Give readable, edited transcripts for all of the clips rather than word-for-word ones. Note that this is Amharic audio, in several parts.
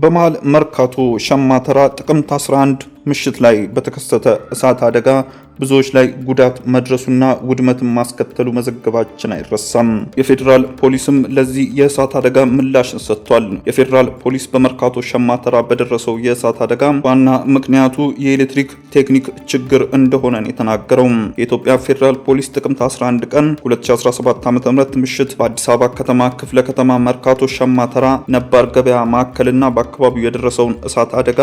በመሃል መርካቶ ሸማተራ ጥቅምት 11 ምሽት ላይ በተከሰተ እሳት አደጋ ብዙዎች ላይ ጉዳት መድረሱና ውድመትን ማስከተሉ መዘገባችን አይረሳም። የፌዴራል ፖሊስም ለዚህ የእሳት አደጋ ምላሽ ሰጥቷል። የፌዴራል ፖሊስ በመርካቶ ሸማተራ በደረሰው የእሳት አደጋ ዋና ምክንያቱ የኤሌክትሪክ ቴክኒክ ችግር እንደሆነ የተናገረው የኢትዮጵያ ፌዴራል ፖሊስ ጥቅምት 11 ቀን 2017 ዓ.ም ምሽት በአዲስ አበባ ከተማ ክፍለ ከተማ መርካቶ ሸማተራ ነባር ገበያ ማዕከልና በአካባቢው የደረሰውን እሳት አደጋ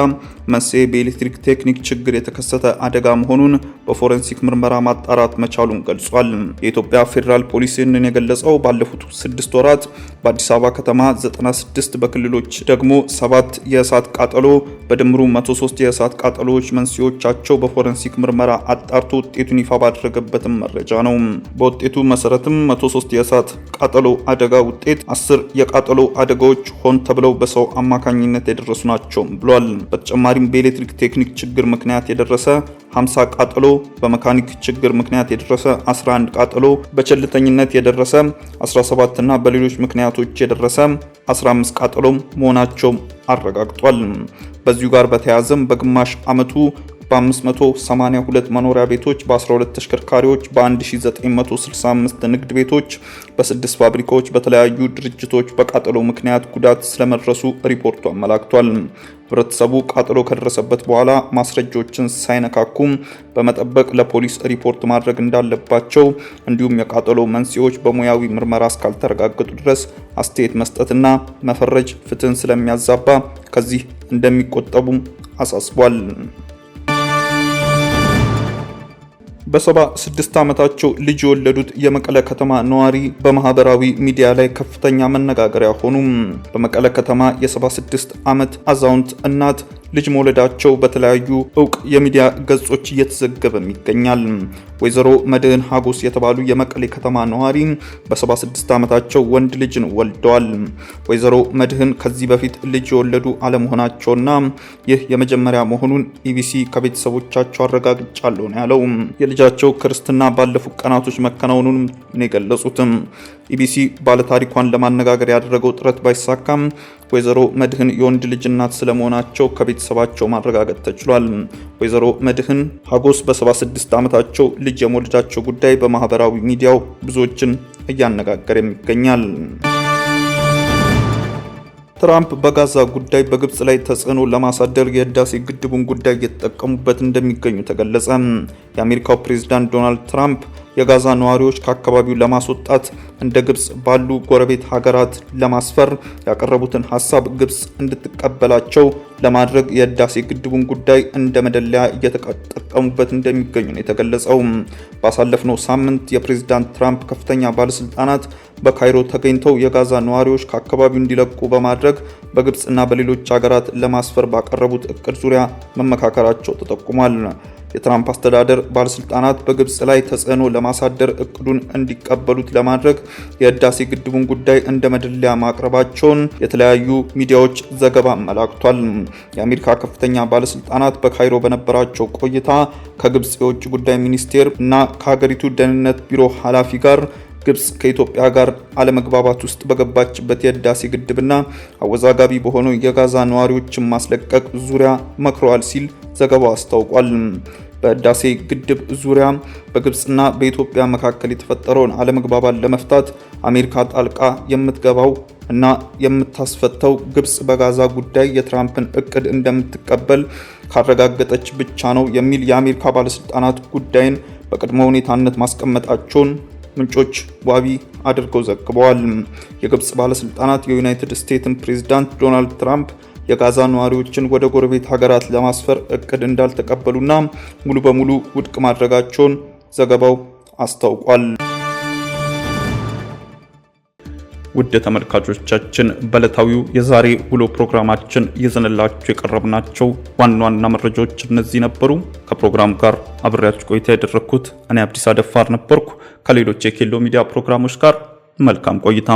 መንስኤ በኤሌክትሪክ ቴክኒክ ችግር የተከሰተ አደጋ መሆኑን በፎረንሲክ ምርመራ ማጣራት መቻሉን ገልጿል። የኢትዮጵያ ፌዴራል ፖሊስ ይህንን የገለጸው ባለፉት 6 ወራት በአዲስ አበባ ከተማ 96 በክልሎች ደግሞ 7 የእሳት ቃጠሎ በድምሩ 103 የእሳት ቃጠሎዎች መንስኤዎቻቸው በፎረንሲክ ምርመራ አጣርቶ ውጤቱን ይፋ ባደረገበትም መረጃ ነው። በውጤቱ መሰረትም 103 የእሳት ቃጠሎ አደጋ ውጤት 10 የቃጠሎ አደጋዎች ሆን ተብለው በሰው አማካኝነት የደረሱ ናቸው ብሏል። በተጨማሪም በኤሌክትሪክ ቴክኒክ ችግር ምክንያት የደረሰ 50 ቃጠሎ፣ በመካኒክ ችግር ምክንያት የደረሰ 11 ቃጠሎ፣ በቸልተኝነት የደረሰ 17 እና በሌሎች ምክንያቶች የደረሰ 15 ቃጠሎ መሆናቸው አረጋግጧል። በዚሁ ጋር በተያያዘም በግማሽ ዓመቱ በ582 መኖሪያ ቤቶች፣ በ12 ተሽከርካሪዎች፣ በ1965 ንግድ ቤቶች፣ በ6 ፋብሪካዎች፣ በተለያዩ ድርጅቶች በቃጠሎ ምክንያት ጉዳት ስለመድረሱ ሪፖርቱ አመላክቷል። ህብረተሰቡ ቃጠሎ ከደረሰበት በኋላ ማስረጃዎችን ሳይነካኩም በመጠበቅ ለፖሊስ ሪፖርት ማድረግ እንዳለባቸው እንዲሁም የቃጠሎ መንስኤዎች በሙያዊ ምርመራ እስካልተረጋገጡ ድረስ አስተያየት መስጠትና መፈረጅ ፍትህን ስለሚያዛባ ከዚህ እንደሚቆጠቡ አሳስቧል። በ76 ዓመታቸው ልጅ የወለዱት የመቀለ ከተማ ነዋሪ በማህበራዊ ሚዲያ ላይ ከፍተኛ መነጋገሪያ ሆኑ። በመቀለ ከተማ የ76 ዓመት አዛውንት እናት ልጅ መውለዳቸው በተለያዩ ዕውቅ የሚዲያ ገጾች እየተዘገበም ይገኛል። ወይዘሮ መድህን ሀጎስ የተባሉ የመቀሌ ከተማ ነዋሪ በ76 ዓመታቸው ወንድ ልጅን ወልደዋል። ወይዘሮ መድህን ከዚህ በፊት ልጅ የወለዱ አለመሆናቸውና ይህ የመጀመሪያ መሆኑን ኢቢሲ ከቤተሰቦቻቸው አረጋግጫለሁ ነው ያለው። የልጃቸው ክርስትና ባለፉት ቀናቶች መከናወኑን ነው የገለጹትም። ኢቢሲ ባለታሪኳን ለማነጋገር ያደረገው ጥረት ባይሳካም ወይዘሮ መድህን የወንድ ልጅ እናት ስለመሆናቸው ከቤተሰባቸው ማረጋገጥ ተችሏል። ወይዘሮ መድህን ሀጎስ በ76 ዓመታቸው ልጅ የመውለዳቸው ጉዳይ በማህበራዊ ሚዲያው ብዙዎችን እያነጋገረ ይገኛል። ትራምፕ በጋዛ ጉዳይ በግብጽ ላይ ተጽዕኖ ለማሳደር የህዳሴ ግድቡን ጉዳይ እየተጠቀሙበት እንደሚገኙ ተገለጸ። የአሜሪካው ፕሬዝዳንት ዶናልድ ትራምፕ የጋዛ ነዋሪዎች ከአካባቢው ለማስወጣት እንደ ግብጽ ባሉ ጎረቤት ሀገራት ለማስፈር ያቀረቡትን ሐሳብ ግብጽ እንድትቀበላቸው ለማድረግ የህዳሴ ግድቡን ጉዳይ እንደ መደለያ እየተጠቀሙበት እንደሚገኙ ነው የተገለጸው። ባሳለፍነው ሳምንት የፕሬዝዳንት ትራምፕ ከፍተኛ ባለስልጣናት በካይሮ ተገኝተው የጋዛ ነዋሪዎች ከአካባቢው እንዲለቁ በማድረግ በግብጽና በሌሎች ሀገራት ለማስፈር ባቀረቡት እቅድ ዙሪያ መመካከራቸው ተጠቁሟል። የትራምፕ አስተዳደር ባለስልጣናት በግብጽ ላይ ተጽዕኖ ለማሳደር እቅዱን እንዲቀበሉት ለማድረግ የህዳሴ ግድቡን ጉዳይ እንደ መደለያ ማቅረባቸውን የተለያዩ ሚዲያዎች ዘገባ አመላክቷል። የአሜሪካ ከፍተኛ ባለስልጣናት በካይሮ በነበራቸው ቆይታ ከግብጽ የውጭ ጉዳይ ሚኒስቴር እና ከሀገሪቱ ደህንነት ቢሮ ኃላፊ ጋር ግብጽ ከኢትዮጵያ ጋር አለመግባባት ውስጥ በገባችበት የህዳሴ ግድብና አወዛጋቢ በሆነው የጋዛ ነዋሪዎችን ማስለቀቅ ዙሪያ መክረዋል ሲል ዘገባው አስታውቋል። በህዳሴ ግድብ ዙሪያ በግብጽና በኢትዮጵያ መካከል የተፈጠረውን አለመግባባት ለመፍታት አሜሪካ ጣልቃ የምትገባው እና የምታስፈታው ግብጽ በጋዛ ጉዳይ የትራምፕን እቅድ እንደምትቀበል ካረጋገጠች ብቻ ነው የሚል የአሜሪካ ባለስልጣናት ጉዳይን በቅድመ ሁኔታነት ማስቀመጣቸውን ምንጮች ዋቢ አድርገው ዘግበዋል። የግብጽ ባለስልጣናት የዩናይትድ ስቴትስ ፕሬዝዳንት ዶናልድ ትራምፕ የጋዛ ነዋሪዎችን ወደ ጎረቤት ሀገራት ለማስፈር እቅድ እንዳልተቀበሉና ሙሉ በሙሉ ውድቅ ማድረጋቸውን ዘገባው አስታውቋል። ውድ ተመልካቾቻችን በዕለታዊው የዛሬ ውሎ ፕሮግራማችን ይዘንላችሁ የቀረብናቸው ዋና መረጃዎች እነዚህ ነበሩ። ከፕሮግራሙ ጋር አብሬያችሁ ቆይታ ያደረኩት እኔ አብዲስ አደፋር ነበርኩ። ከሌሎች የኬሎ ሚዲያ ፕሮግራሞች ጋር መልካም ቆይታ